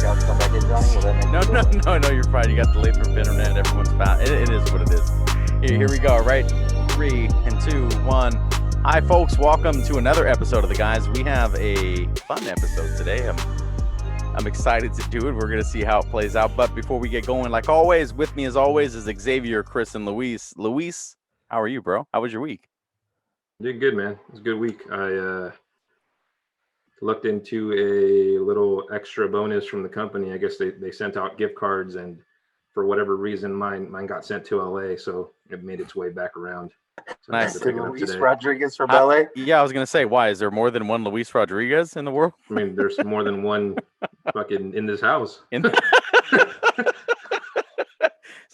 you have to come back in, Johnny? Will that make No, you no, go? no, no, you're fine. You got the laser internet. Everyone's fine. It is what it is. Here we go. Right, 3 and 2, 1. Hi, folks. Welcome to another episode of The Guys. We have a fun episode today. I'm excited to do it. We're going to see how it plays out. But before we get going, like always, with me as always is Xavier, Chris, and Luis. Luis, how are you, bro? How was your week? Doing good, man. It was a good week. I looked into a little extra bonus from the company. I guess they sent out gift cards, and for whatever reason, mine got sent to LA, so it made its way back around. So I had Nice. to To pick it up Luis today. Rodriguez from LA? Yeah, I was going to say, why? Is there more than one Luis Rodriguez in the world? I mean, there's more than one fucking in this house. It's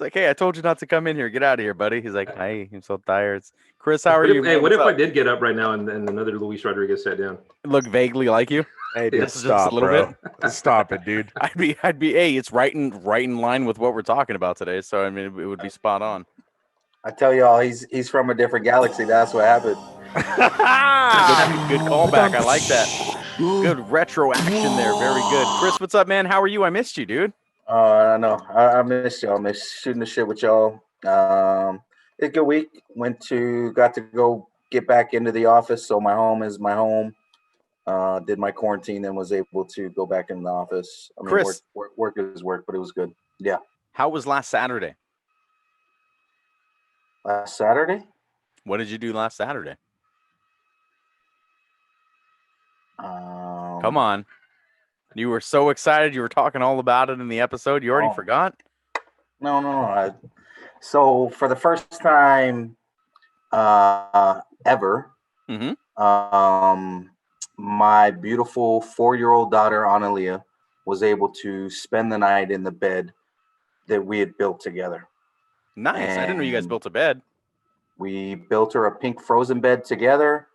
like, hey, I told you not to come in here. Get out of here, buddy. He's like, hey, I'm so tired. Chris, how are you? Hey, man? what if What's I up? did get up right now and another Luis Rodriguez sat down? Look vaguely like you? Hey, dude, Just a stop, little bro. Stop it, dude. I'd be. Hey, it's right in line with what we're talking about today. So I mean, it would be spot on. I tell y'all, he's from a different galaxy. That's what happened. Good callback. I like that. Good retro action there. Very good. Chris, what's up, man? How are you? I missed you, dude. I know. I missed y'all. I missed shooting the shit with y'all. It's a good week. Got to go get back into the office. So my home is my home. Did my quarantine and was able to go back in the office. I mean, Chris. work is work, but it was good. Yeah. How was last Saturday? Last Saturday? What did you do last Saturday? Come on. You were so excited. You were talking all about it in the episode. You already forgot? No. So for the first time ever, my beautiful 4-year-old daughter, Analia, was able to spend the night in the bed that we had built together. Nice. I didn't know you guys And built a bed. we built her a pink frozen bed together.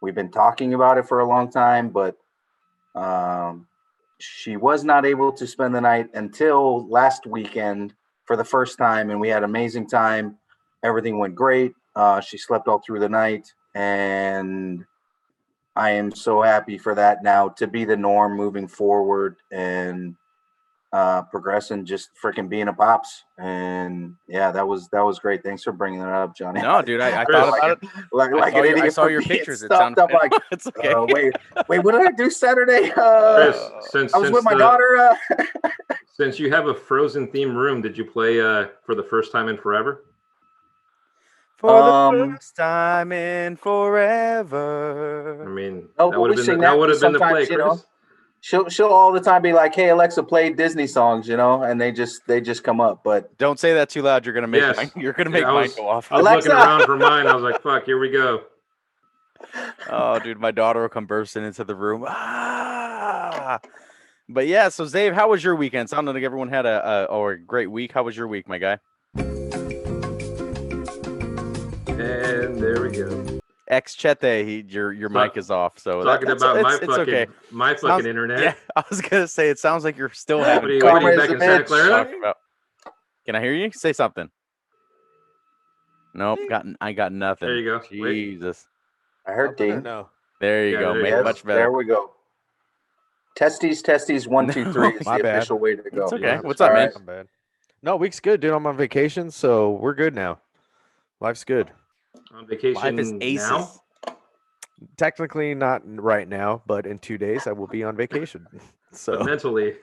We've been talking about it for a long time, but she was not able to spend the night until last weekend for the first time, and we had an amazing time. Everything went great. She slept all through the night, and I am so happy for that now to be the norm moving forward and progressing, just freaking being a pops. And yeah, that was great. Thanks for bringing that up, Johnny. No, dude, I Chris, thought about it. I saw your pictures. It sounds I'm like, it's okay. wait, what did I do Saturday? Chris, I was with my daughter. Since you have a Frozen theme room, did you play for the first time in forever? For the first time in forever. I mean, No, that but would we have sing been that the play, sometimes, you know. Chris. She'll all the time be like, "Hey Alexa, play Disney songs," you know, and they just come up. But Don't say that too loud. You're gonna make Yes. mine go off. I was Alexa! looking around for mine. I was like, "Fuck, here we go." Oh, dude, my daughter will come bursting into the room. But yeah, so Zave, how was your weekend? Sounded like everyone had a great week. How was your week, my guy? And there we go. Ex Chete, your mic is off. So Talking that's about it's okay. my fucking Sounds- internet. Yeah, I was gonna say it sounds like you're still What having. are you, Karma what are you is back a in Santa bitch. Clara? Talk about. Can I hear you? Say something. Nope, I got nothing. There you go. Wait. Jesus. I heard ding. No. There you Yeah, go. there you Made go. it much better. There we go. Testes, 1, 2, 3 is My the bad. official way to go. It's okay. Yeah, What's that's up, man? right. I'm bad. No, week's good, dude. I'm on vacation, so we're good now. Life's good. On vacation Life is aces. now? Technically not right now, but in 2 days I will be on vacation. So But mentally.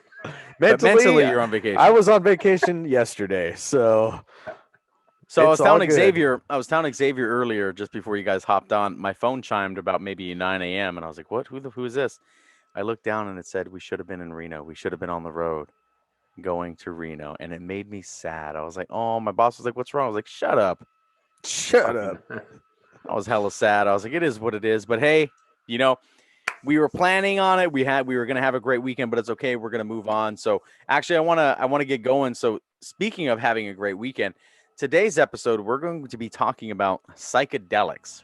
But mentally, you're on vacation. I was on vacation yesterday, so So I was It's all telling good. Xavier, earlier, just before you guys hopped on, my phone chimed about maybe 9 a.m. and I was like, "What? Who is this?" I looked down and it said, "We should have been in Reno. We should have been on the road, going to Reno," and it made me sad. I was like, "Oh," my boss was like, "What's wrong?" I was like, "Shut up." shut up. I was hella sad. I was like, "It is what it is." But hey, you know, we were planning on it. We were gonna have a great weekend, but it's okay. We're gonna move on. So actually, I wanna get going. So speaking of having a great weekend. Today's episode, we're going to be talking about psychedelics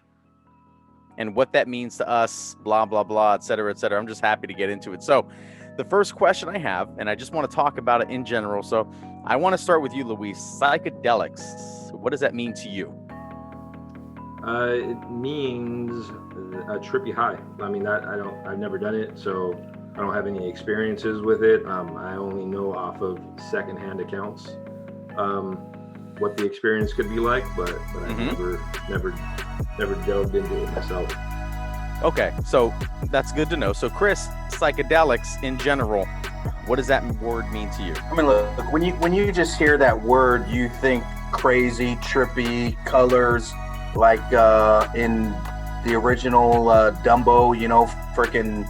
and what that means to us, blah, blah, blah, et cetera, et cetera. I'm just happy to get into it. So the first question I have, and I just want to talk about it in general. So I want to start with you, Luis. Psychedelics, what does that mean to you? It means a trippy high. I mean, I've never done it, so I don't have any experiences with it. I only know off of secondhand accounts what the experience could be like, but I never delved into it myself. Okay, so that's good to know. So Chris, psychedelics in general, what does that word mean to you? I mean, look, when you just hear that word, you think crazy, trippy colors, like in the original Dumbo, you know, freaking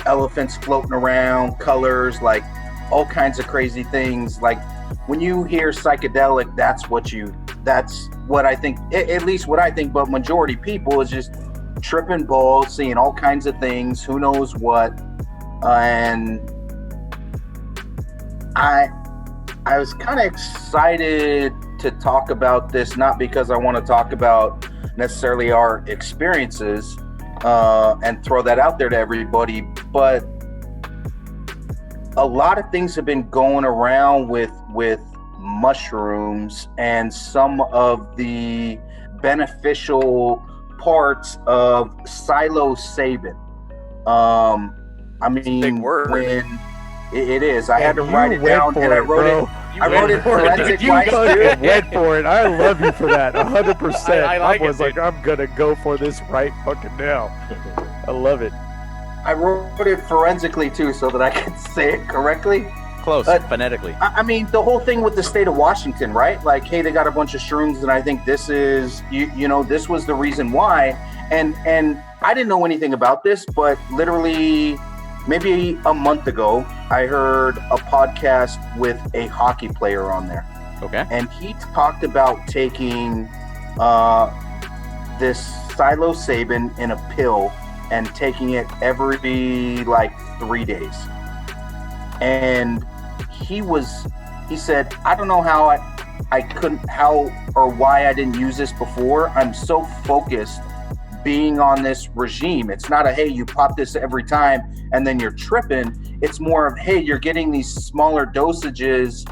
elephants floating around, colors, like all kinds of crazy things. Like when you hear psychedelic, that's what I think, at least what I think, but majority people is just tripping balls, seeing all kinds of things, who knows what. And I was kind of excited to talk about this, not because I want to talk about necessarily our experiences and throw that out there to everybody, but a lot of things have been going around with mushrooms and some of the beneficial parts of psilocybin. I mean, big word. When it is, I had to write it down, and I wrote it. You I wrote it forensic-wise too. Went for it. I love you for that. 100%. I like was it, like, I'm gonna go for this right fucking now. I love it. I wrote it forensically too, so that I could say it correctly. Close, phonetically. I mean, the whole thing with the state of Washington, right? Like, hey, they got a bunch of shrooms, and I think this is, you know, this was the reason why. And I didn't know anything about this, but literally maybe a month ago, I heard a podcast with a hockey player on there. Okay. And he talked about taking this psilocybin in a pill and taking it every like 3 days. And he said, I don't know how why I didn't use this before. I'm so focused being on this regime. It's not a, hey, you pop this every time and then you're tripping. It's more of, hey, you're getting these smaller dosages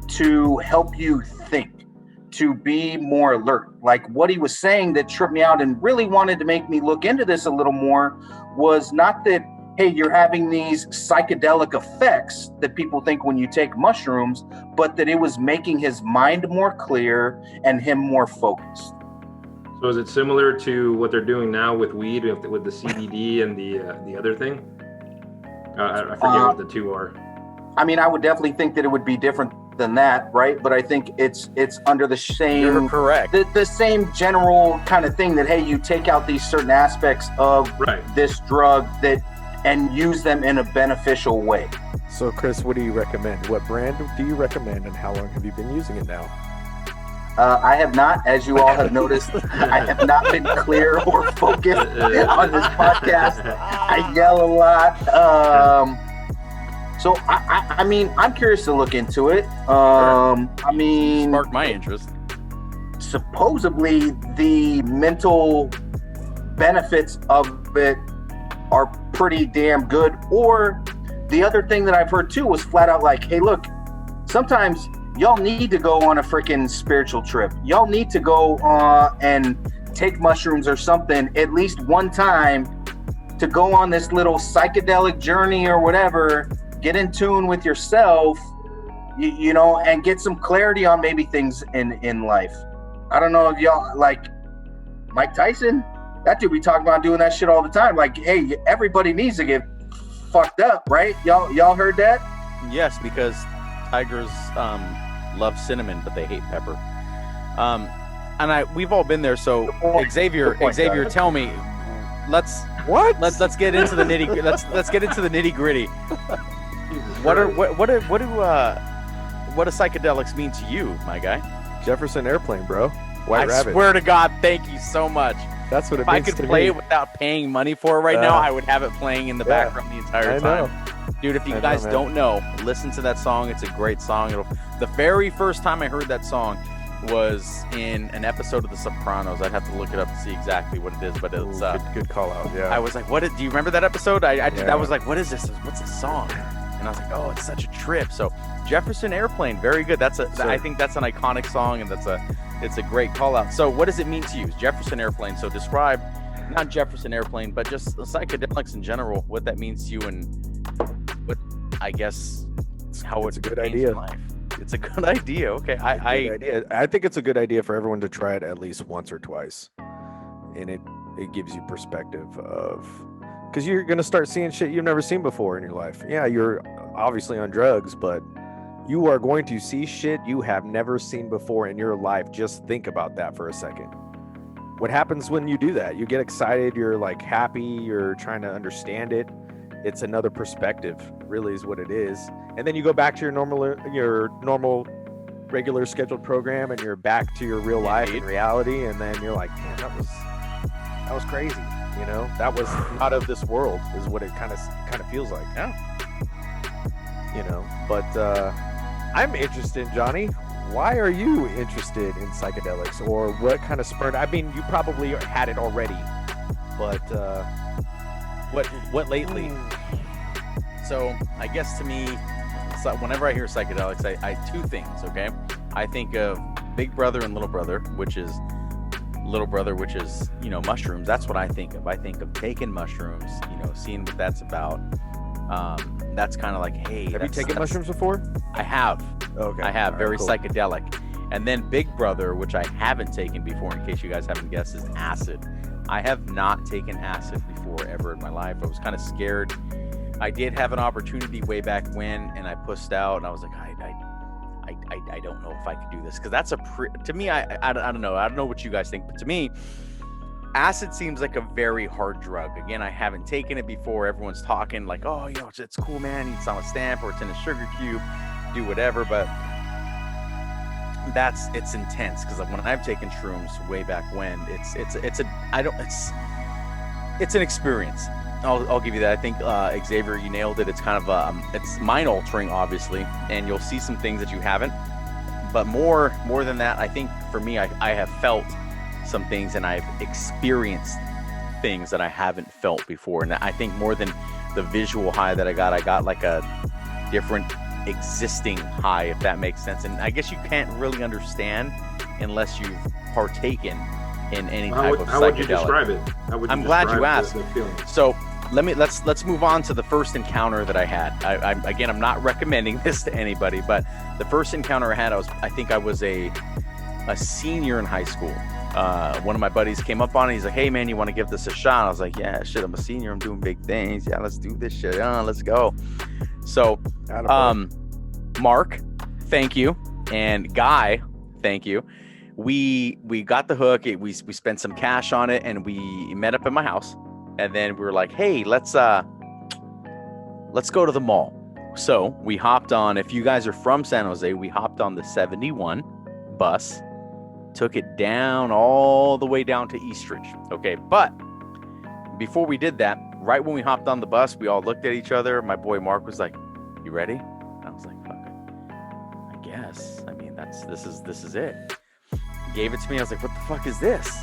to help you think, to be more alert. Like what he was saying that tripped me out and really wanted to make me look into this a little more was not that, hey, you're having these psychedelic effects that people think when you take mushrooms, but that it was making his mind more clear and him more focused. So is it similar to what they're doing now with weed, with the CBD and the other thing? I forget what the two are. I mean, I would definitely think that it would be different than that, right? But I think it's under the same. You're correct. The same general kind of thing that, hey, you take out these certain aspects of this drug and use them in a beneficial way. So, Chris, what do you recommend? What brand do you recommend, and how long have you been using it now? I have not, as you all have noticed, I have not been clear or focused on this podcast. I yell a lot. So, I mean, I'm curious to look into it. I mean... Sparked my interest. Supposedly, the mental benefits of it are pretty damn good. Or the other thing that I've heard too was flat out like, hey, look, sometimes y'all need to go on a freaking spiritual trip. Y'all need to go and take mushrooms or something at least one time to go on this little psychedelic journey or whatever, get in tune with yourself, you know, and get some clarity on maybe things in life. I don't know if y'all, like Mike Tyson, that dude be talking about doing that shit all the time. Like, hey, everybody needs to get fucked up, right? Y'all heard that? Yes, because tigers love cinnamon, but they hate pepper. And we've all been there. So Xavier, tell me, let's get into the nitty. Let's get into the nitty gritty. What do psychedelics mean to you, my guy? Jefferson Airplane, bro. White Rabbit. I swear to God, thank you so much. That's what it means. If I could play it without paying money for it right now, I would have it playing in the background the entire time. Dude, if you guys don't know, listen to that song. It's a great song. The very first time I heard that song was in an episode of The Sopranos. I'd have to look it up to see exactly what it is, but it's good call out. Yeah. I was like, do you remember that episode? I was like, what is this? What's this song? And I was like, oh, it's such a trip. So Jefferson Airplane, very good. I think that's an iconic song, and it's a great call out. So what does it mean to you? Jefferson Airplane. So describe not Jefferson Airplane, but just psychedelics in general, what that means to you and But I guess it's how It's a good changed idea. life. It's a good idea. Okay, Good idea. I think it's a good idea for everyone to try it at least once or twice, and it gives you perspective of, because you're gonna start seeing shit you've never seen before in your life. Yeah, you're obviously on drugs, but you are going to see shit you have never seen before in your life. Just think about that for a second. What happens when you do that? You get excited, you're like happy, you're trying to understand it. It's another perspective, really, is what it is. And then you go back to your normal regular scheduled program, and you're back to your real life and reality, and then you're like, damn, that was crazy. You know, that was out of this world, is what it kind of feels like. Yeah. You know, but I'm interested, Johnny. Why are you interested in psychedelics, or what kind of spurred? I mean, you probably had it already, but what lately? So I guess to me, so whenever I hear psychedelics, I two things. Okay, I think of Big Brother and Little Brother, which is mushrooms. That's what I think of. I think of taking mushrooms, seeing what that's about. That's kind of like, hey, have you taken mushrooms before? I have. Okay, I have. All right, Very cool. psychedelic. And then Big Brother, which I haven't taken before, in case you guys haven't guessed, is acid. I have not taken acid before ever in my life. I was kind of scared. I did have an opportunity way back when, and I pussed out, and I was like, I don't know if I could do this, because that's to me, I don't know. I don't know what you guys think, but to me, acid seems like a very hard drug. Again, I haven't taken it before. Everyone's talking like, oh, it's cool, man. It's on a stamp, or it's in a sugar cube, do whatever. But it's intense, because when I've taken shrooms way back when, it's an experience. I'll give you that. I think Xavier, you nailed it. It's kind of it's mind altering, obviously, and you'll see some things that you haven't. But more than that, I think for me, I have felt some things, and I've experienced things that I haven't felt before. And I think more than the visual high that I got like a different existing high, if that makes sense. And I guess you can't really understand unless you've partaken in any type of psychedelic. How would you describe it? I'm glad you asked. So let's move on to the first encounter that I had. I'm not recommending this to anybody, but the first encounter I had, I think I was a senior in high school. One of my buddies came up on it. He's like, hey man, you want to give this a shot? I was like, yeah, shit, I'm a senior, I'm doing big things. Yeah, let's do this shit. Let's go. So Mark, thank you, and Guy, thank you. We got the hook. We spent some cash on it, and we met up at my house. And then we were like, hey, let's go to the mall. So we hopped on. If you guys are from San Jose, we hopped on the 71 bus, took it down all the way down to Eastridge. Okay, but before we did that, right when we hopped on the bus, we all looked at each other. My boy Mark was like, you ready? And I was like, fuck it, I guess. I mean, this is it. He gave it to me. I was like, what the fuck is this?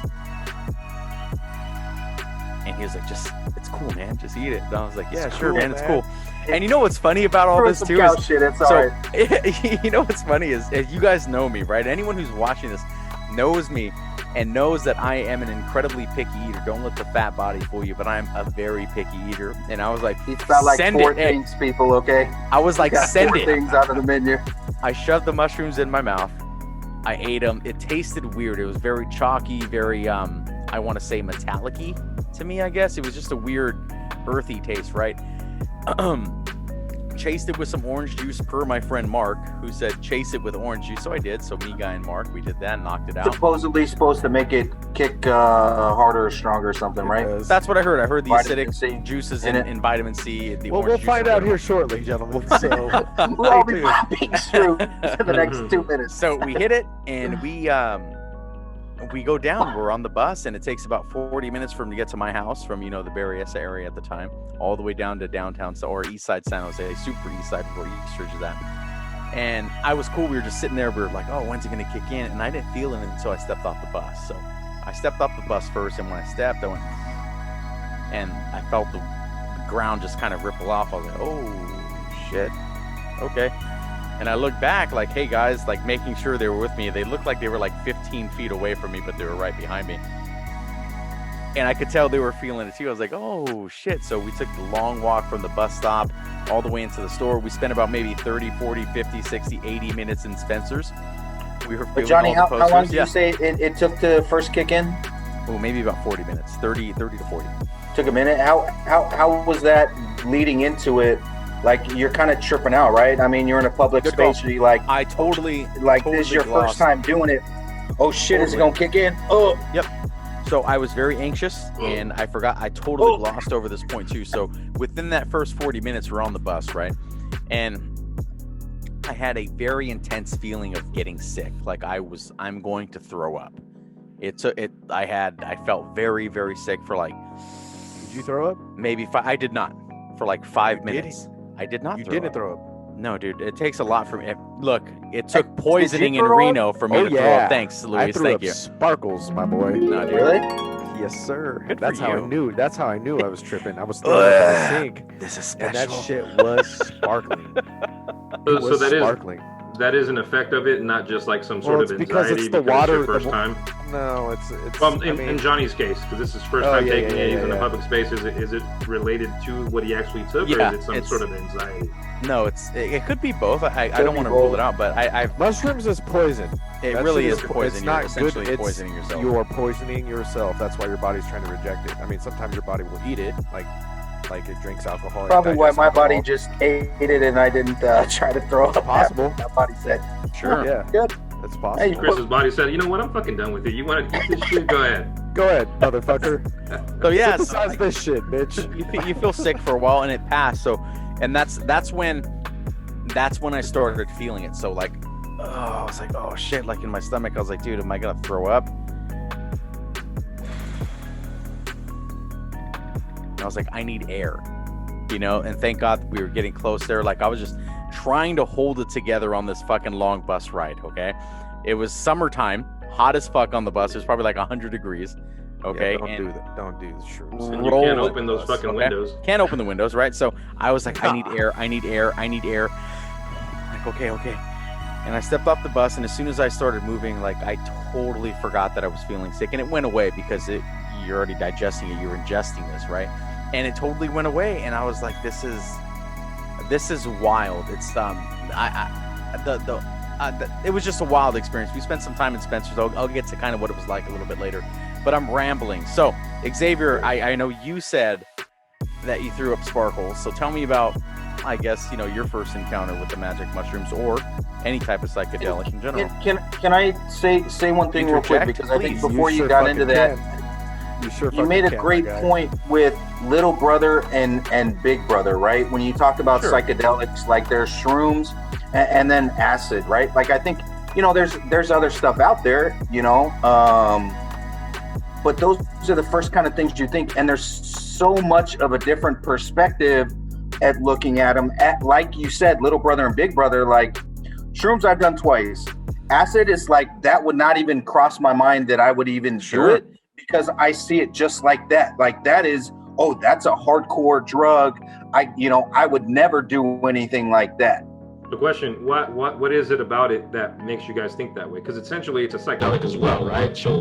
And he was like, it's cool, man. Just eat it. And I was like, yeah, sure, man. It's cool. And you know what's funny about all this too is, shit, it's all right. You know what's funny is you guys know me, right? Anyone who's watching this knows me and knows that I am an incredibly picky eater. Don't let the fat body fool you, but I'm a very picky eater. And I was like, it's not like four things, people, okay? I was like, send it. Things out of the menu. I shoved the mushrooms in my mouth. I ate them. It tasted weird. It was very chalky, very I want to say metallic-y to me, I guess. It was just a weird earthy taste, right? Chased it with some orange juice per my friend Mark, who said chase it with orange juice. So I did. So me, Guy, and Mark, we did that and knocked it out. Supposedly supposed to make it kick harder or stronger or something, right? That's what I heard. I heard the Vitamin acidic C juices in vitamin C. We'll find out here shortly, gentlemen. So we'll all be popping through in the next 2 minutes. So we hit it, and we go down. We're on the bus, and it takes about 40 minutes for him to get to my house from, the Berryessa area at the time, all the way down to downtown or east side San Jose, super east side where Eastridge is at. And I was cool. We were just sitting there. We were like, oh, when's it going to kick in? And I didn't feel it until I stepped off the bus. So I stepped off the bus first, and when I stepped, I went, and I felt the ground just kind of ripple off. I was like, oh, shit. Okay. And I looked back like, hey, guys, like making sure they were with me. They looked like they were like 15 feet away from me, but they were right behind me. And I could tell they were feeling it too. I was like, oh, shit. So we took the long walk from the bus stop all the way into the store. We spent about maybe 30, 40, 50, 60, 80 minutes in Spencer's. We were But Johnny, all the how long posters. did you say it took to first kick in? Oh, maybe about 40 minutes, 30 to 40. Took a minute. How was that leading into it? Like, you're kind of tripping out, right? I mean, you're in a public Good space. call. You're like, I totally this is your first time doing it. Oh shit, is it gonna kick in? Oh. Yep. So I was very anxious, and I forgot. I totally glossed over this point too. So within that first 40 minutes, we're on the bus, right? And I had a very intense feeling of getting sick. Like I'm going to throw up. I felt very, very sick for like. Did you throw up? Maybe I did not. For like 5 minutes. I did not. You didn't throw up. No, dude. It takes a lot from it. Look, it took poisoning in Reno for me to throw up. Thanks, Luis. I threw Thank up you. Sparkles, my boy. No, dude. Really? Yes, sir. Good That's for how you. I knew. That's how I knew I was tripping. I was throwing up in the sink, This is and special. that shit was sparkling. It So was that is sparkling. that is an effect of it, not just like some sort Well, of it's because anxiety it's the because water- it's your the first time. No, it's. Well, I in mean, Johnny's case, because this is his first Oh, time yeah, taking yeah, A's yeah, in a yeah. public space, is it related to what he actually took, or Yeah, is it some it's- sort of anxiety? No, it could be both. I Could don't be want to rule both. it out, but mushrooms is poison. it That really shit is poison. It's You're not essentially good. poisoning yourself. You are poisoning yourself. That's why your body's trying to reject it. I mean, sometimes your body will eat it, like it drinks alcohol. it Probably why digests my body alcohol. just ate it and I didn't try to throw up. Possible. My body said, Sure. Yeah, good. that's Hey, possible. Chris's body said, "You know what? I'm fucking done with it. You want to eat this shit? Go ahead." Go ahead, motherfucker. So yeah, so, Synthesize this shit, bitch. you feel sick for a while and it passed. So, and that's when I started feeling it. So like, I was like, oh shit, like in my stomach. I was like, dude, am I gonna throw up? And I was like, I need air, and thank God we were getting close there. Like I was just trying to hold it together on this fucking long bus ride. Okay. It was summertime, hot as fuck on the bus. It was probably like 100 degrees. Okay. Yeah, don't and do that. Don't do the shrooms. And you Roll can't with open those us, fucking okay? windows. Can't open the windows, right? So I was like, I need air, I need air, I need air. Like, okay. And I stepped off the bus, and as soon as I started moving, like I totally forgot that I was feeling sick, and it went away because you're already digesting it, you're ingesting this, right? And it totally went away, and I was like, this is wild. It's it was just a wild experience. We spent some time in Spencer's. I'll get to kind of what it was like a little bit later, but I'm rambling. So Xavier, I know you said that you threw up sparkles. So tell me about, I guess, your first encounter with the magic mushrooms or any type of psychedelic in general. Can I say one thing real quick? Interject, Because I think please. before you sure got fucking into that, can. You sure you made a great point with Little Brother and Big Brother, right? When you talk about Sure. psychedelics, like there's shrooms and then acid, right? Like I think, there's other stuff out there, but those are the first kind of things you think, and there's so much of a different perspective at looking at them. Like you said, Little Brother and Big Brother, like shrooms I've done twice. Acid is like, that would not even cross my mind that I would even Sure. do it, because I see it just like that. Like that is, that's a hardcore drug. I would never do anything like that. The question: what is it about it that makes you guys think that way? Because essentially, it's a psychedelic as well, right? So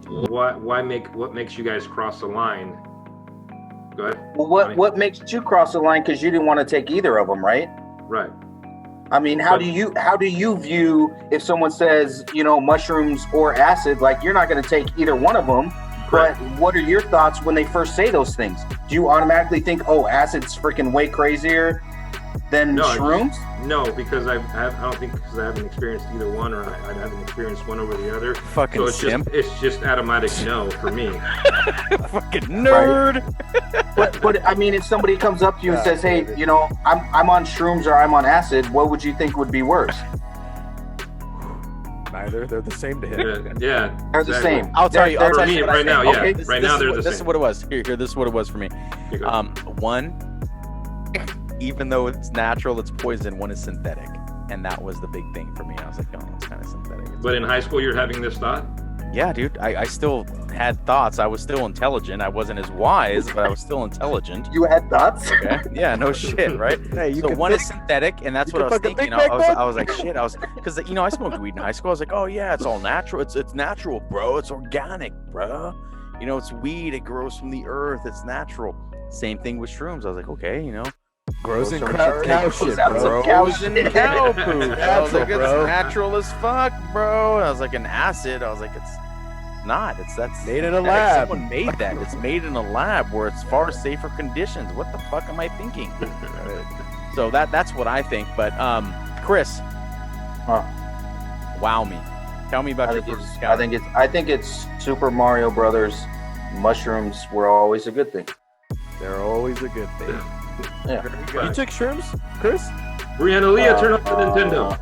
what makes you guys cross the line? Go ahead. Well, what makes you cross the line? Because you didn't want to take either of them, right? Right. I mean, how do you view if someone says, mushrooms or acid? Like, you're not going to take either one of them. But what are your thoughts when they first say those things? Do you automatically think, acid's freaking way crazier than shrooms? No, because I don't think, because I haven't experienced either one, or I haven't experienced one over the other. Fucking So it's just automatic no for me. Fucking nerd. But I mean, if somebody comes up to you and says, "Hey, I'm on shrooms or I'm on acid," what would you think would be worse? Neither. They're the same to him. Yeah. They're the exactly. same. I'll tell you. For me, what I right now, think. yeah. Okay. Right now, they're the This is same. what it was. Here, this is what it was for me. Here you go. One, even though it's natural, it's poison. One is synthetic, and that was the big thing for me. I was like, it's kind of synthetic. But in high school, you're having this thought? Yeah, dude. I still had thoughts. I was still intelligent. I wasn't as wise, but I was still intelligent. You had thoughts? Okay. Yeah, no shit, right? Hey, you So can one think. is synthetic, and that's You what I was can fucking thinking. think, I was like, shit. Because I smoked weed in high school. I was like, oh yeah, it's all natural. It's natural, bro. It's organic, bro. It's weed. It grows from the earth. It's natural. Same thing with shrooms. I was like, okay, Grows in Some cow cow shit, shit, bro. some cow Frozen shit. cow poop. I was like, it's Natural, bro. natural as fuck, bro. I was like, an acid. I was like, it's not. That's Made in a heck, lab. Someone made that. It's made in a lab where it's far safer conditions. What the fuck am I thinking? So that's what I think. But Chris, Huh. wow me. Tell me about I your think first it's, encounter. I think it's Super Mario Brothers. Mushrooms were always a good thing. They're always a good thing. Yeah. Very good. You took shrooms, Chris? Brianna Leah, turn off the Nintendo.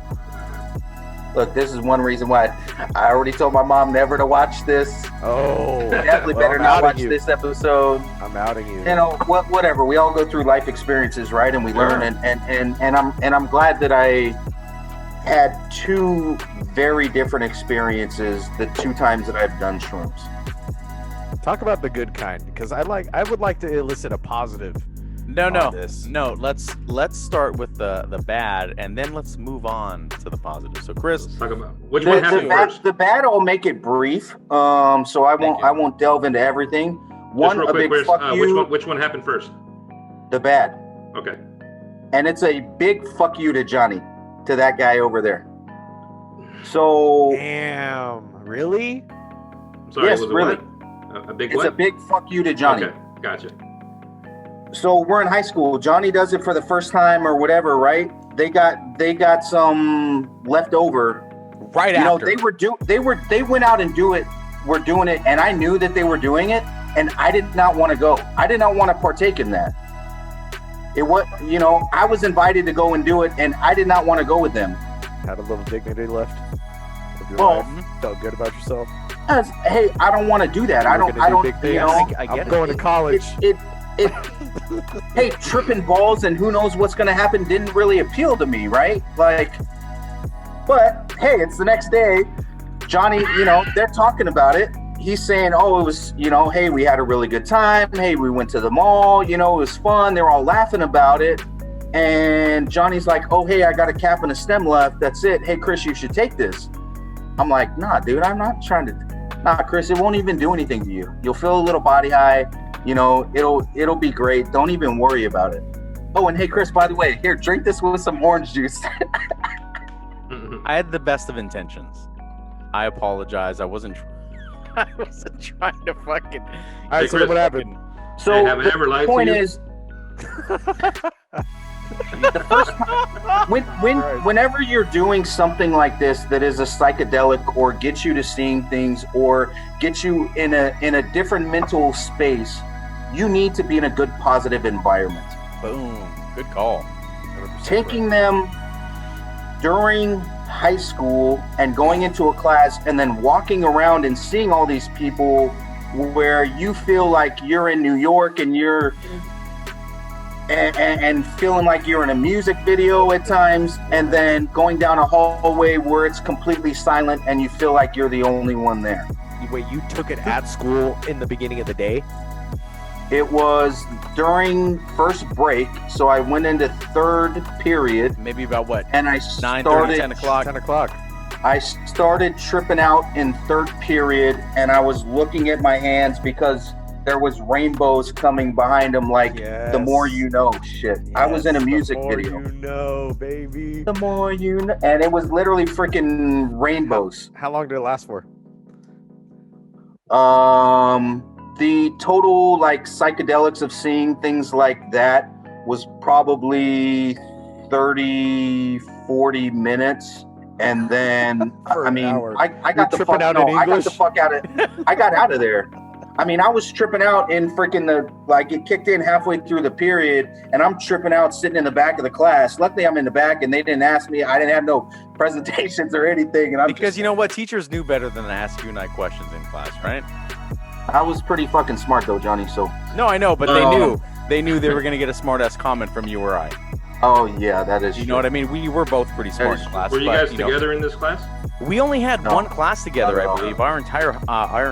Look, this is one reason why I already told my mom never to watch this. Oh, Definitely well, better I'm not outing watch you. this episode. I'm outing you. You know, whatever. We all go through life experiences, right? And we learn. And I'm glad that I had two very different experiences the two times that I've done shrooms. Talk about the good kind, because I would like to elicit a positive. No. this. Let's start with the bad, and then let's move on to the positive. So, Chris, Let's talk about which one happened first. The bad, I'll make it brief. So I won't delve into everything. Just real quick, big fuck you. which one happened first? The bad. Okay. And it's a big fuck you to Johnny, to that guy over there. So Damn, really? I'm sorry, Yes, was it really. what? A big it's what? a big fuck you to Johnny. Okay, gotcha. So we're in high school. Johnny does it for the first time or whatever, right? They got some left over. right You know, after. they went out and were doing it, and I knew that they were doing it, and I did not want to go. I did not want to partake in that. It was, you know, I was invited to go and do it, and I did not want to go with them. Had a little dignity left of your Well, life. Felt good about yourself. Hey, I don't want to do that. I We're don't. gonna I do don't. big You things. know, I get I'm it. going to college. It hey, tripping balls and who knows what's going to happen didn't really appeal to me, right? Like, but hey, it's the next day. Johnny, you know, they're talking about it. He's saying, oh, it was, you know, hey, we had a really good time. Hey, we went to the mall. You know, it was fun. They're all laughing about it. And Johnny's like, oh, hey, I got a cap and a stem left. That's it. Hey, Chris, you should take this. I'm like, nah, dude, I'm not trying to. Nah, Chris, it won't even do anything to you. You'll feel a little body high. You know, it'll be great. Don't even worry about it. Oh, and hey, Chris, by the way, here, drink this with some orange juice. I had the best of intentions. I apologize. I wasn't trying to fucking. All right, so what happened? So Hey, have I ever lied the to point you? is, the first time, whenever you're doing something like this that is a psychedelic or gets you to seeing things or gets you in a different mental space, you need to be in a good positive environment. Boom. Good call. 100% Taking them during high school and going into a class and then walking around and seeing all these people where you feel like you're in New York and you're and feeling like you're in a music video at times, and then going down a hallway where it's completely silent and you feel like you're the only one there. Wait, you took it at school in the beginning of the day? It was during first break, so I went into third period Maybe about what? and I 9:30, 10 o'clock. 10 o'clock. I started tripping out in third period, and I was looking at my hands because there was rainbows coming behind them, like the more you know shit. I was in a music video. You know, baby. The more you know, and it was literally freaking rainbows. How long did it last for? The total like psychedelics of seeing things like that was probably 30-40 minutes. And then For I an mean hour. I got the tripping fuck out no, in I got English? the fuck out of I got out of there. I mean, I was tripping out in freaking it kicked in halfway through the period, and I'm tripping out sitting in the back of the class. Luckily, I'm in the back, and they didn't ask me. I didn't have no presentations or anything. And Because you know what? Teachers knew better than to ask you and I questions in class, right? I was pretty fucking smart though, Johnny. So, No, I know, but they knew. They knew they were going to get a smart-ass comment from you or I. oh yeah, that is. You know what I mean? We were both pretty smart in class. Were you but, guys know, together in this class? we only had No. one class together, Not at I all. believe, our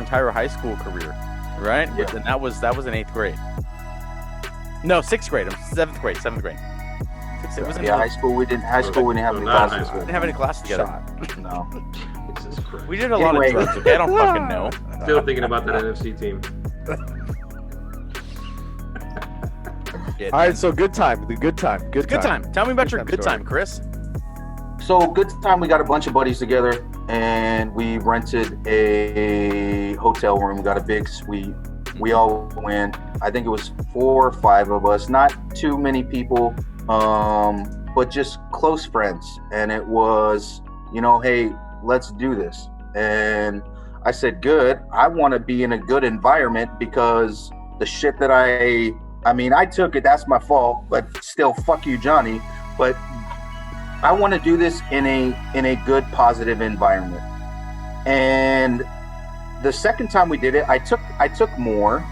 entire high school career, right? Yeah. And that was in 8th grade. No, 6th grade. 7th grade. It was in Yeah, high school we didn't. High school we didn't have So any not high classes. school. We didn't have any class together. No. Jesus Christ. We did a lot Anyway. of drugs. Okay, I don't fucking know. Still thinking about that NFC team. shit. All right, man. so good time. The good time. Good time. Tell me about your time good story. time, Chris. So good time. We got a bunch of buddies together, and we rented a hotel room. Got a big suite. We all went. I think it was 4 or 5 of us. Not too many people, but just close friends. And it was, hey, let's do this. And I said, good. I want to be in a good environment because the shit that I took it. That's my fault. But still, fuck you, Johnny. But I want to do this in a good, positive environment. And the second time we did it, I took more,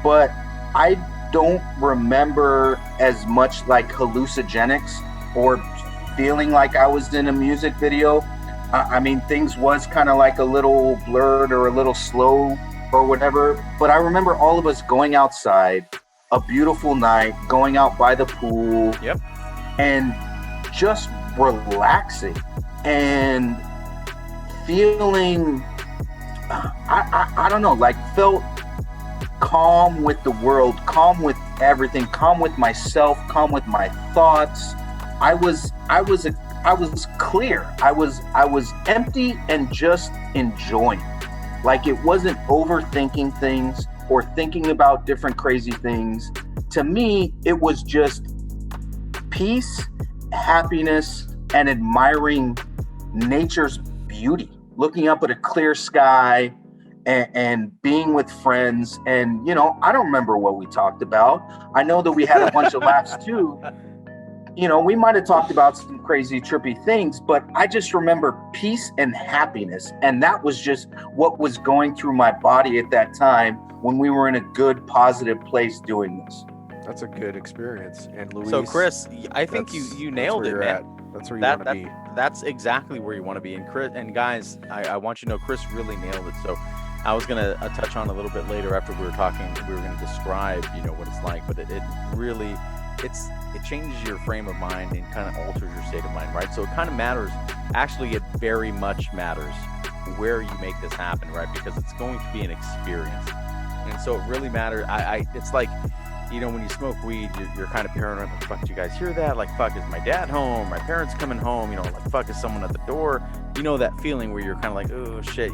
but I don't remember as much like hallucinogenics or feeling like I was in a music video. Things was kind of like a little blurred or a little slow or whatever. But I remember all of us going outside, a beautiful night, going out by the pool. Yep. And just relaxing and feeling, I don't know, like felt calm with the world, calm with everything, calm with myself, calm with my thoughts. I was clear. I was empty and just enjoying. Like it wasn't overthinking things or thinking about different crazy things. To me, it was just peace, happiness, and admiring nature's beauty, looking up at a clear sky and being with friends. And, I don't remember what we talked about. I know that we had a bunch of laughs too. We might have talked about some crazy, trippy things, but I just remember peace and happiness. And that was just what was going through my body at that time when we were in a good, positive place doing this. That's a good experience. And Luis, So Chris, I think you nailed it, man. That's where you want to be. That's exactly where you want to be. And Chris, and guys, I want you to know Chris really nailed it. So I was gonna touch on a little bit later after we were talking. We were gonna describe, what it's like, but it really, it changes your frame of mind and kind of alters your state of mind, right? So it kind of matters. Actually, it very much matters where you make this happen, right? Because it's going to be an experience, and so it really matters. It's like, when you smoke weed, you're kind of paranoid. Like, fuck, do you guys hear that? Like, fuck, is my dad home? My parents coming home? Like, fuck, is someone at the door? That feeling where you're kind of like, oh, shit,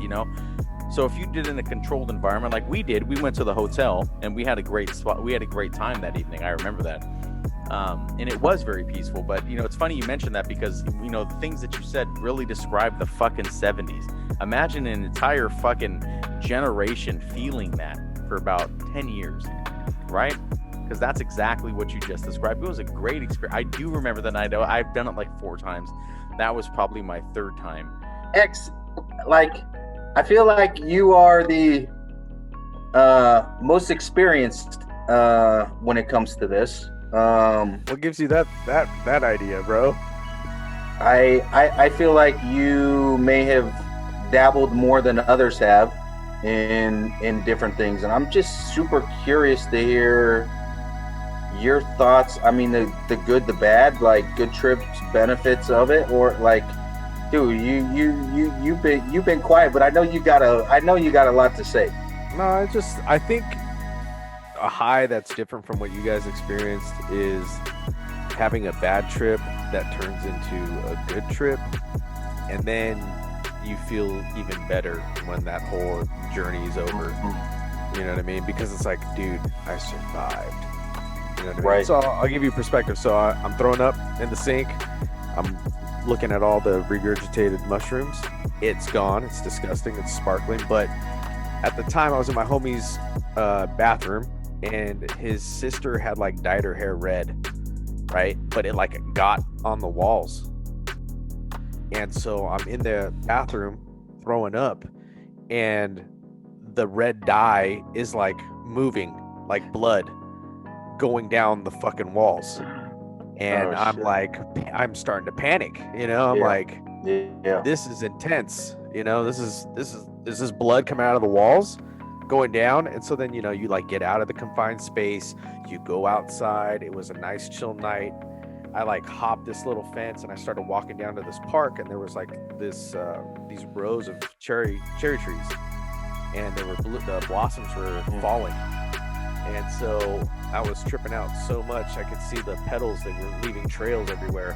So if you did in a controlled environment like we did, we went to the hotel and we had a great spot. We had a great time that evening. I remember that. And it was very peaceful. But, it's funny you mentioned that because, the things that you said really describe the fucking 70s. Imagine an entire fucking generation feeling that for about 10 years, right? Because that's exactly what you just described. It was a great experience. I do remember the night. I've done it like 4 times. That was probably my 3rd time. I feel like you are the most experienced when it comes to this. What gives you that idea, bro? I feel like you may have dabbled more than others have in different things, and I'm just super curious to hear your thoughts. The good, the bad, like good trips, benefits of it, or like, dude, you've been quiet, but I know you got a lot to say. No, I think a high that's different from what you guys experienced is having a bad trip that turns into a good trip, and then you feel even better when that whole journey is over. You know what I mean? Because it's like, dude, I survived. You know what I mean? Right. So I'll give you perspective. So I'm throwing up in the sink. I'm looking at all the regurgitated mushrooms. It's gone. It's disgusting. It's sparkling. But at the time, I was in my homie's bathroom, and his sister had like dyed her hair red, right? But it like got on the walls. And so I'm in the bathroom throwing up, and the red dye is like moving, like blood going down the fucking walls. And I'm starting to panic, I'm like, this is intense, this is blood coming out of the walls going down. And so then, you like get out of the confined space, you go outside. It was a nice chill night. I like hopped this little fence and I started walking down to this park, and there was like these rows of cherry trees, and they were the blossoms were falling. And so I was tripping out so much, I could see the petals, they were leaving trails everywhere.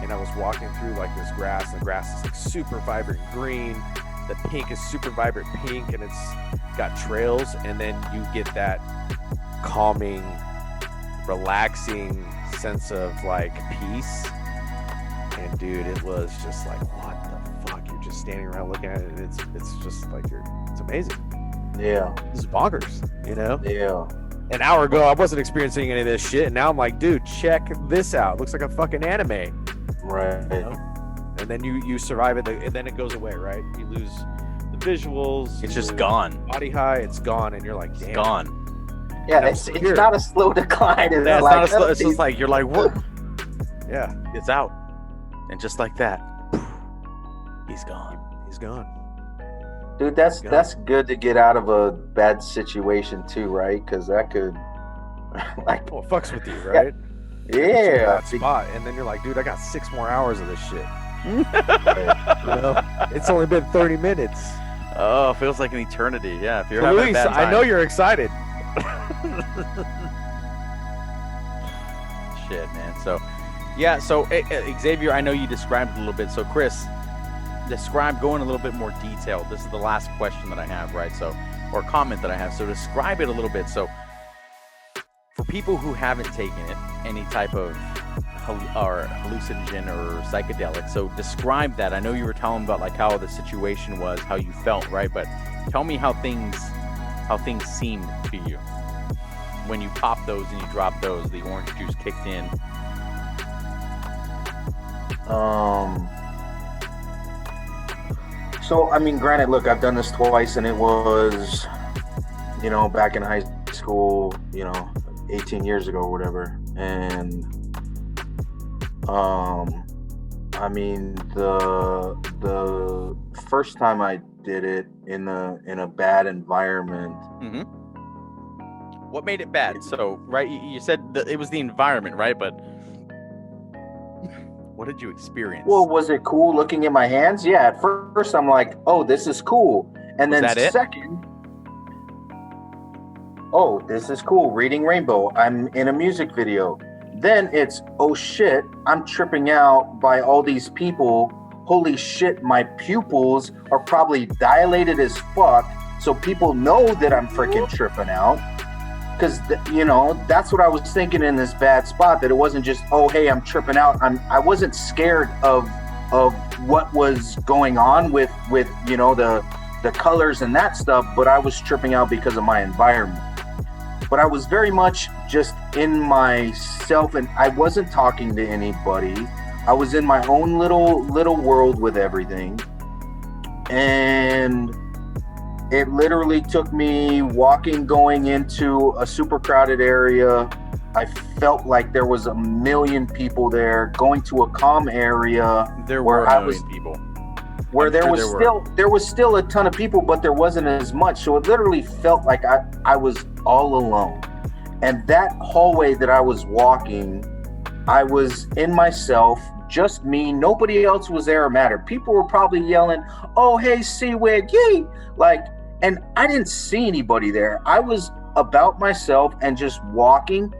And I was walking through like this grass, and the grass is like super vibrant green. The pink is super vibrant pink, and it's got trails. And then you get that calming, relaxing sense of like peace. And dude, it was just like, what the fuck? You're just standing around looking at it, and it's just like it's amazing. Yeah. This is bonkers, you know? Yeah. An hour ago, I wasn't experiencing any of this shit, and now I'm like, dude, check this out. It looks like a fucking anime. Right. You know? And then you survive it, and then it goes away, right? You lose the visuals. It's just gone. Body high, it's gone, and you're like, damn. It's gone. Yeah, it's not a slow decline. It's, It's like, not a slow, it's just like, you're like, what? Yeah. It's out. And just like that, he's gone. He's gone. Dude, that's good to get out of a bad situation too, right? Because that could, like, Well, it fucks with you, right? yeah. That spot, and then you're like, dude, I got 6 more hours of this shit. You know? It's only been 30 minutes. Oh, it feels like an eternity. Yeah, if you're Luis, having a bad time. I know you're excited. Shit, man. So, yeah. So Xavier, I know you described it a little bit. So, Chris, go in a little bit more detail. This is the last question that I have, right? So, or comment that I have. So, describe it a little bit. So, for people who haven't taken it, any type of or hallucinogen or psychedelic, so describe that. I know you were telling about like how the situation was, how you felt, right? But tell me how things seemed to you when you popped those and you dropped those. The orange juice kicked in. So, I mean, granted, look, I've done this twice, and it was, you know, back in high school, you know, 18 years ago or whatever. And, I mean, the first time I did it in a bad environment. Mm-hmm. What made it bad? So, right, you said that it was the environment, right? But what did you experience? Well, was it cool looking at my hands? Yeah, at first I'm like, oh, this is cool. And Was then that it? second, oh, this is cool. Reading Rainbow. I'm in a music video. Then it's, oh shit, I'm tripping out by all these people. Holy shit, my pupils are probably dilated as fuck. So people know that I'm freaking tripping out. Because, you know, that's what I was thinking in this bad spot, that it wasn't just, oh, hey, I'm tripping out. I wasn't scared of what was going on with you know, the colors and that stuff, but I was tripping out because of my environment. But I was very much just in myself, and I wasn't talking to anybody. I was in my own little world with everything. And it literally took me going into a super crowded area. I felt like there was a million people there. Going to a calm area. There were a million people. Where there was still a ton of people, but there wasn't as much. So it literally felt like I was all alone. And that hallway that I was walking, I was in myself, just me. Nobody else was there or mattered. People were probably yelling, "Oh, hey, Seawig, yay!" Like, and I didn't see anybody there. I was about myself and just walking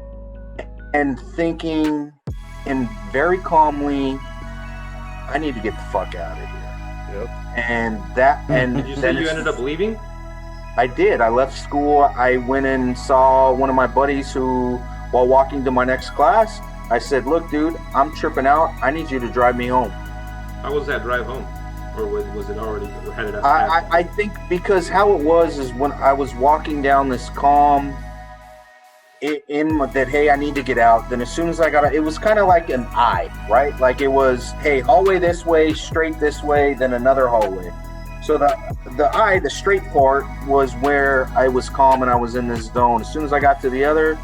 and thinking, and very calmly, I need to get the fuck out of here. Yep. And Did you say you ended up leaving? I did. I left school. I went and saw one of my buddies who, while walking to my next class, I said, "Look, dude, I'm tripping out. I need you to drive me home." How was that drive home? Or was it already headed up? I think because how it was is when I was walking down this calm that, hey, I need to get out. Then as soon as I got out, it was kind of like an I, right? Like it was, hey, hallway this way, straight this way, then another hallway. So the straight part was where I was calm and I was in this zone. As soon as I got to the other,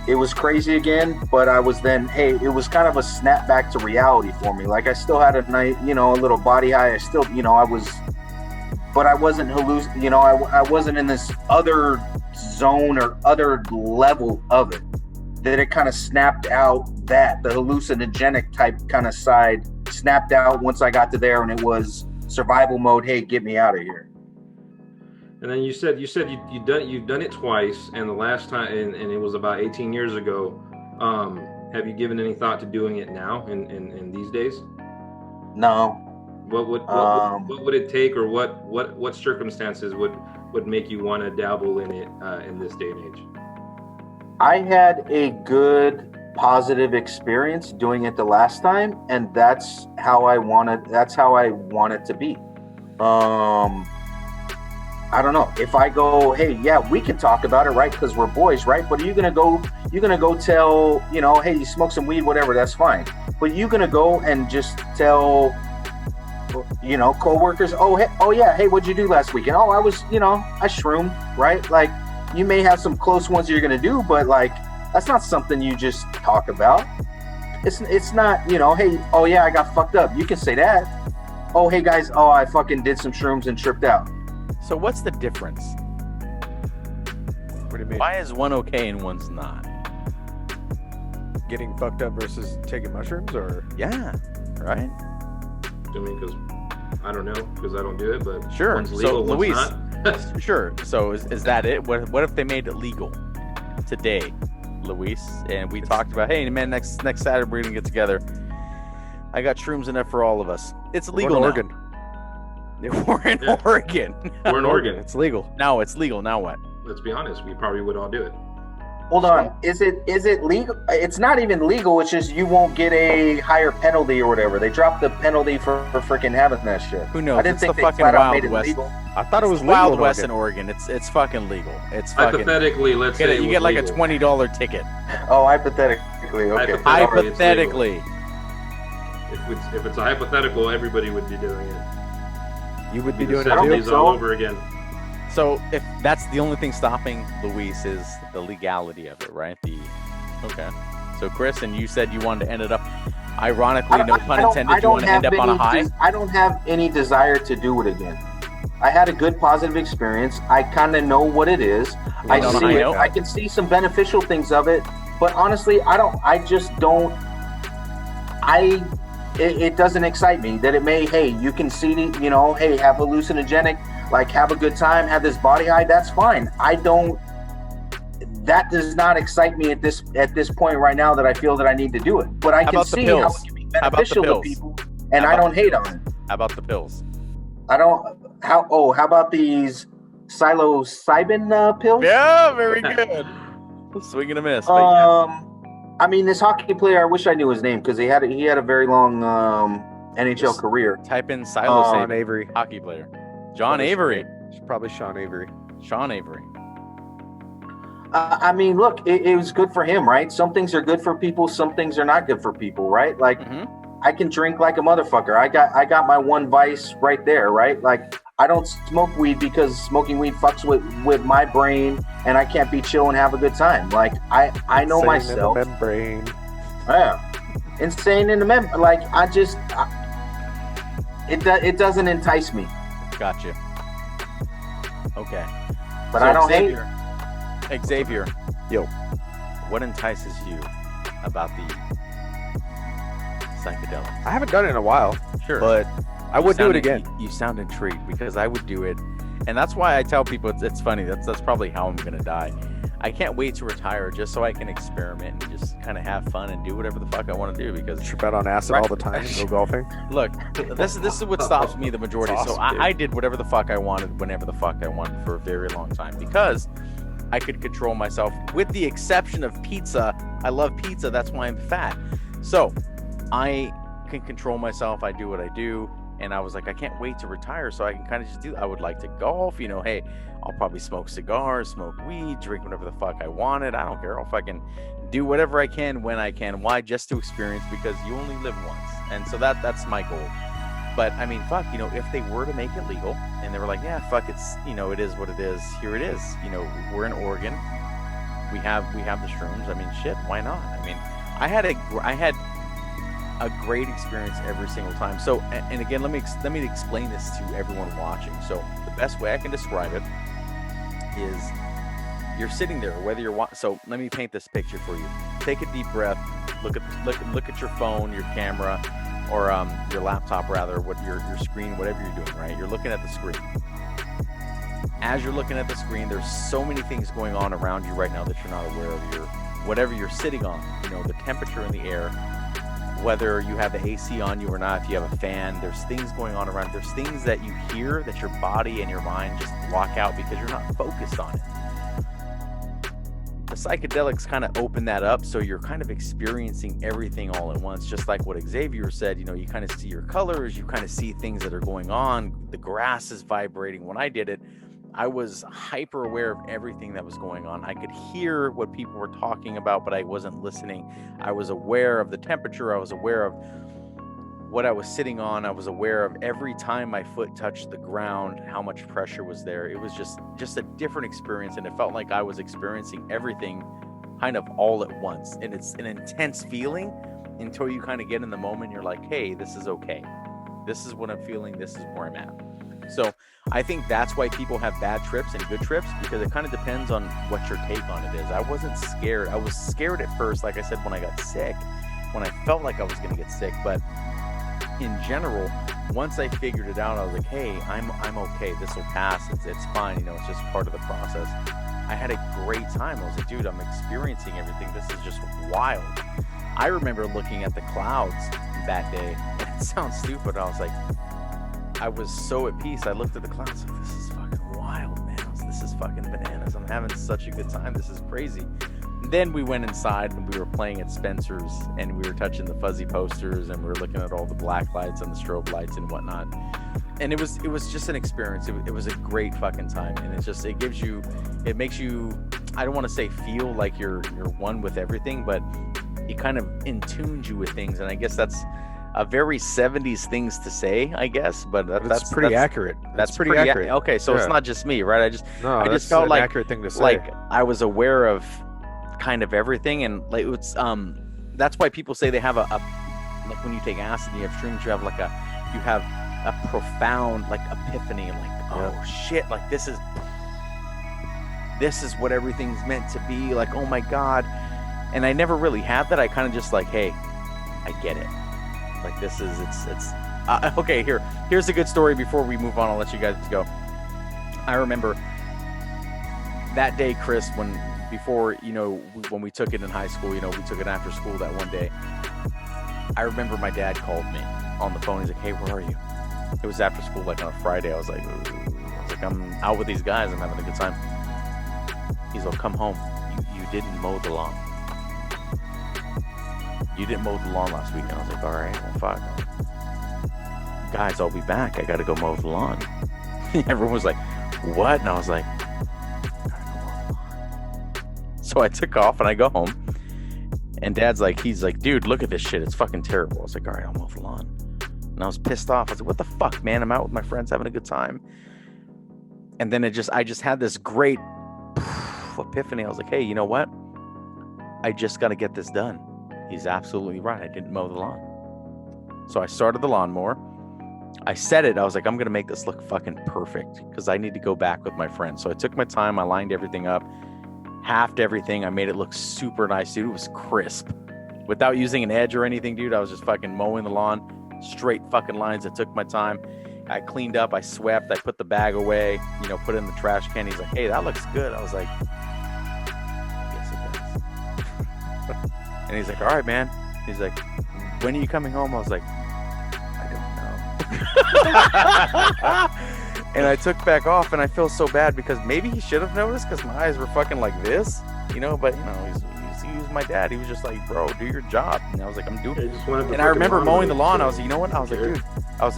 it was crazy again, but I was then, hey, it was kind of a snap back to reality for me. Like I still had a night, you know, a little body high. I still, you know, I was, but I wasn't you know, I wasn't in this other zone or other level of it. That it kind of snapped out, that the hallucinogenic type kind of side snapped out once I got to there, and it was survival mode. Hey, get me out of here. And then you've done it twice, and the last time, and it was about 18 years ago. Have you given any thought to doing it now in these days? No. What would it take, or what circumstances would make you want to dabble in it in this day and age? I had a good positive experience doing it the last time, and that's how I want it to be. I don't know if I go, hey, yeah, we can talk about it, right? Because we're boys, right? But you're gonna go tell, hey, you smoke some weed, whatever, that's fine. But you're gonna go and just tell, coworkers, oh yeah, hey, what'd you do last weekend? Oh, I was, I shroomed, right? Like, you may have some close ones you're gonna do, but like, that's not something you just talk about. It's not, hey, oh yeah, I got fucked up. You can say that. Oh, hey guys, I fucking did some shrooms and tripped out. So what's the difference? What do you mean? Why is one okay and one's not? Getting fucked up versus taking mushrooms, or? Yeah, right? I mean, because I don't know, because I don't do it, but sure. one's legal, so one's Luis, not. Sure. So is that it? What if they made it legal today, Luis? And we talked about, hey man, next Saturday we're gonna get together. I got shrooms enough for all of us. It's legal in now. Oregon. We're in Oregon. We're in Oregon. It's legal. Now it's legal. Now what? Let's be honest, we probably would all do it. Hold on, is it legal? It's not even legal. It's just you won't get a higher penalty or whatever. They dropped the penalty for freaking having that shit. Who knows? I didn't It's think the they fucking flat out Wild made it West. legal. I thought it was It's legal Wild in West Oregon. in Oregon. It's fucking legal. It's fucking. Hypothetically, let's say You get like a $20 ticket. Oh, hypothetically, okay. Hypothetically. Hypothetically. If it's a hypothetical, everybody would be doing it. You would be The doing it too. 70s all over again. So if that's the only thing stopping Luis is the legality of it, right? Okay. So Chris, and you said you wanted to end it up, ironically, no pun intended, you want to end up on a high? I don't have any desire to do it again. I had a good positive experience. I kind of know what it is. I see it. I can see some beneficial things of it, but honestly, it doesn't excite me that it may, hey, you can see, hey, have hallucinogenic, like have a good time, have this body high, that's fine. That does not excite me at this point right now that I feel that I need to do it. But I can see how it can be beneficial to people, and I don't hate on it. How about the pills? How about these psilocybin pills? Yeah, very good. Swing and a miss. But yeah. I mean, this hockey player, I wish I knew his name because he had a very long NHL career. Type in psilocybin. Sean Avery. Hockey player. John Avery. Probably Sean Avery. Sean Avery. I mean, look, it was good for him, right? Some things are good for people, some things are not good for people, right? Like, I can drink like a motherfucker. I got my one vice right there, right? Like, I don't smoke weed because smoking weed fucks with my brain, and I can't be chill and have a good time. Like, I know myself. In the membrane. Yeah, insane in the membrane. Like, it doesn't entice me. Gotcha. Okay. But so I don't hate it. Xavier. Yo. What entices you about the psychedelics? I haven't done it in a while. Sure. But I would do it again. You sound intrigued because I would do it. And that's why I tell people it's funny. That's probably how I'm going to die. I can't wait to retire just so I can experiment and just kind of have fun and do whatever the fuck I want to do because trip out on acid all the time and go golfing. Look, this is what stops me the majority. Awesome, so I did whatever the fuck I wanted whenever the fuck I wanted for a very long time because I could control myself with the exception of pizza. I love pizza. That's why I'm fat. So I can control myself. I do what I do. And I was like, I can't wait to retire so I can kind of just I would like to golf, hey, I'll probably smoke cigars, smoke weed, drink whatever the fuck I wanted. I don't care. I'll fucking do whatever I can when I can. Why? Just to experience because you only live once. And so that's my goal. But I mean, fuck, if they were to make it legal and they were like, yeah, fuck, it's, it is what it is. Here it is. We're in Oregon. We have the shrooms. I mean, shit, why not? I mean, I had a great experience every single time. So, and again, let me explain this to everyone watching. So the best way I can describe it is you're sitting there, whether you're so let me paint this picture for you. Take a deep breath, look at your phone, your camera, or your laptop rather, what your screen, whatever you're doing, right? You're looking at the screen. as you're looking at the screen, there's so many things going on around you right now that you're not aware of. Whatever you're sitting on, the temperature in the air, whether you have the AC on you or not, if you have a fan, there's things going on around. There's things that you hear that your body and your mind just block out because you're not focused on it. The psychedelics kind of open that up, so you're kind of experiencing everything all at once, just like what Xavier said. You kind of see your colors, you kind of see things that are going on. The grass is vibrating. When I did it, I was hyper aware of everything that was going on. I could hear what people were talking about, but I wasn't listening. I was aware of the temperature. I was aware of what I was sitting on. I was aware of every time my foot touched the ground, how much pressure was there. It was just a different experience, and it felt like I was experiencing everything kind of all at once. And it's an intense feeling until you kind of get in the moment. You're like, hey, this is okay. This is what I'm feeling. This is where I'm at. So I think that's why people have bad trips and good trips, because it kind of depends on what your take on it is. I wasn't scared. I was scared at first, like I said, when I got sick, when I felt like I was going to get sick. But in general, once I figured it out, I was like, hey, I'm okay. This will pass. It's fine. It's just part of the process. I had a great time. I was like, dude, I'm experiencing everything. This is just wild. I remember looking at the clouds that day, and it sounds stupid. I was like, I was so at peace. I looked at the clouds, like, this is fucking wild, man. This is fucking bananas. I'm having such a good time. This is crazy. And then we went inside and we were playing at Spencer's, and we were touching the fuzzy posters, and we were looking at all the black lights and the strobe lights and whatnot. And it was just an experience. It was a great fucking time. And it makes you, I don't want to say feel like you're one with everything, but it kind of in tunes you with things. And I guess that's a very 70s things to say, I guess, but that's pretty accurate. That's pretty accurate. Okay, so It's not just me, right? I just felt like accurate thing to say. Like I was aware of kind of everything, and like it's that's why people say they have a like when you take acid and you have shrooms, you have a profound like epiphany, like oh shit, like this is what everything's meant to be, like oh my god. And I never really had that. I kind of just like, hey, I get it. Like this is it's okay. Here's a good story before we move on. I'll let you guys go. I remember that day, Chris, when we took it in high school. We took it after school that one day. I remember my dad called me on the phone. He's like, "Hey, where are you?" It was after school, like on a Friday. I was like, "I'm out with these guys. I'm having a good time." He's like, "Come home. You didn't mow the lawn. You didn't mow the lawn last weekend." I was like, all right, well, fuck. Guys, I'll be back. I got to go mow the lawn. Everyone was like, what? And I was like, gotta go mow the lawn. So I took off and I go home. And he's like, dude, look at this shit. It's fucking terrible. I was like, all right, I'll mow the lawn. And I was pissed off. I was like, what the fuck, man? I'm out with my friends having a good time. And then I just had this great epiphany. I was like, hey, you know what? I just got to get this done. He's absolutely right. I didn't mow the lawn. So I started the lawnmower. I said it. I was like, I'm going to make this look fucking perfect because I need to go back with my friends. So I took my time. I lined everything up, halved everything. I made it look super nice, dude. It was crisp without using an edge or anything, dude. I was just fucking mowing the lawn, straight fucking lines. I took my time. I cleaned up. I swept. I put the bag away, put it in the trash can. He's like, hey, that looks good. I was like, yes, it does. And he's like, all right, man. He's like, when are you coming home? I was like, I don't know. And I took back off, and I feel so bad because maybe he should have noticed because my eyes were fucking like this, but he was my dad. He was just like, bro, do your job. And I was like, I'm doing it. And I remember mowing the lawn. I was like, you know what? I was like, dude,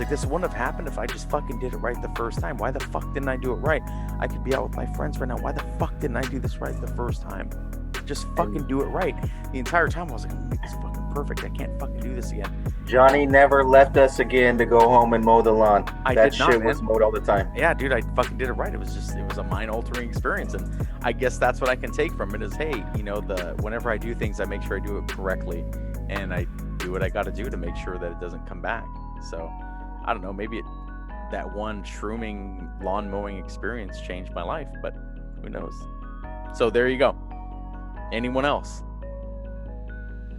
this wouldn't have happened if I just fucking did it right the first time. Why the fuck didn't I do it right? I could be out with my friends right now. Why the fuck didn't I do this right the first time? Just fucking do it right. The entire time I was like, I'm gonna make this fucking perfect. I can't fucking do this again. Johnny never left us again to go home and mow the lawn. That shit was mowed all the time. Yeah, dude, I fucking did it right. It was a mind-altering experience, and I guess that's what I can take from it is, hey, whenever I do things, I make sure I do it correctly, and I do what I got to do to make sure that it doesn't come back. So, I don't know, maybe that one shrooming lawn mowing experience changed my life, but who knows? So there you go. Anyone else?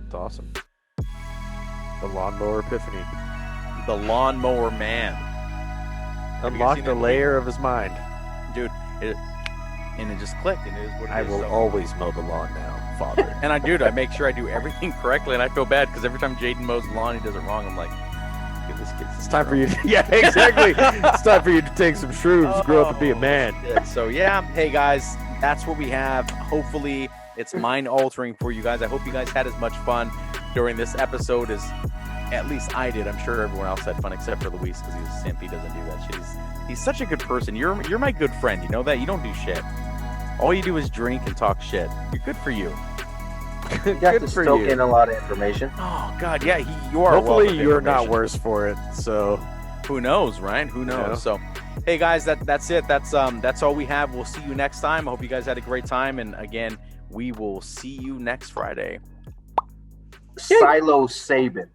It's awesome. The lawnmower epiphany. The lawnmower man. Unlock the layer of his mind. Dude, and it just clicked, and it is what it I is. will So- always mow the lawn now, Father. And I make sure I do everything correctly, and I feel bad because every time Jaden mows the lawn, he does it wrong. I'm like, give this kid. It's time for you. Yeah, exactly. It's time for you to take some shrooms, grow up and be a man. Shit. So yeah, hey guys, that's what we have. Hopefully, it's mind altering for you guys. I hope you guys had as much fun during this episode as at least I did. I'm sure everyone else had fun except for Luis because he's a simp. He doesn't do that shit. He's such a good person. You're my good friend. You know that? You don't do shit. All you do is drink and talk shit. You're good for you. You got to Good for soak you. in a lot of information. Oh God, yeah, you are. a wealth Hopefully, of you're not information. worse for it. So, Who knows, right? Who knows? Yeah. So, hey guys, that's it. That's all we have. We'll see you next time. I hope you guys had a great time. And again, we will see you next Friday. Silo Sabin.